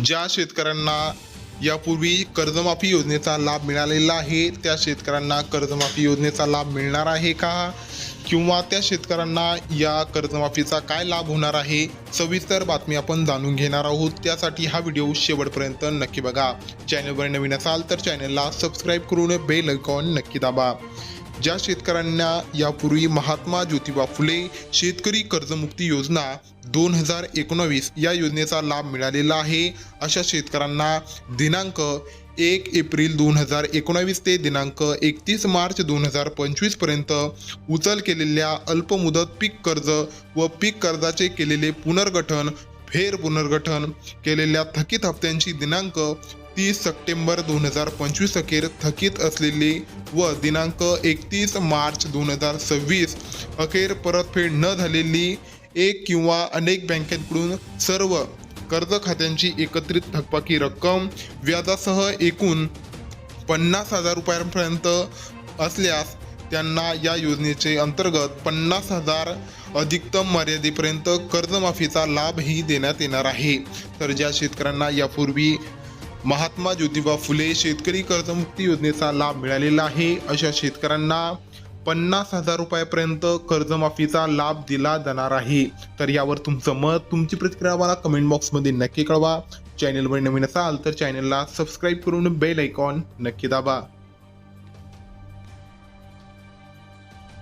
ज्या शेतकऱ्यांना यापूर्वी कर्जमाफी योजनेचा लाभ मिळालेला आहे त्या शेतकऱ्यांना कर्जमाफी योजनेचा लाभ मिळणार आहे का, किंवा त्या शेतकऱ्यांना या कर्जमाफीचा काय लाभ होणार आहे, सविस्तर बातमी आपण जाणून घेणार आहोत। त्यासाठी हा व्हिडिओ शेवटपर्यंत नक्की बघा। चॅनलवर नवीन असाल तर चॅनलला सबस्क्राईब करून बेल आयकॉन नक्की दाबा। ज्या शेतकऱ्यांना यापूर्वी महात्मा ज्योतिबा फुले शेतकरी कर्जमुक्ती योजना 2019 या योजनेचा लाभ मिळालेला आहे, अशा शेतकऱ्यांना दिनांक 1 एप्रिल 2019 ते दिनांक 31 मार्च 2025 पर्यंत उचल केलेल्या अल्पमुदत पीक कर्ज व पीक कर्जाचे केलेले पुनर्गठन, फेर पुनर्गठन केलेल्या थकीत हप्त्यांची दिनांक 30 सप्टेंबर 2025 अखेर थकीत असलेले व दिनांक 31 मार्च 2026 अखेर परतफेड न झालेली एक किंवा अनेक बँकांकडून सर्व कर्ज खात्यांची एकत्रित थकबाकी रक्कम व्याजासह एकूण 50,000 रुपयांपर्यंत असल्यास त्यांना या योजनेचे अंतर्गत 50,000 अधिकतम मर्यादेपर्यंत कर्जमाफीचा लाभही देण्यात येणार आहे। तर ज्या शेतकऱ्यांना यापूर्वी महात्मा ज्योतिबा फुले शेतकरी कर्जमुक्ती योजनेचा लाभ मिळालेला आहे अशा शेतकऱ्यांना 50,000 रुपयापर्यंत कर्जमाफीचा लाभ दिला जाणार आहे। तर यावर तुमचं मत, तुमची प्रतिक्रिया मला कमेंट बॉक्समध्ये नक्की कळवा। चॅनलवर नवीन असाल तर चॅनलला सबस्क्राईब करून बेल आयकॉन नक्की दाबा।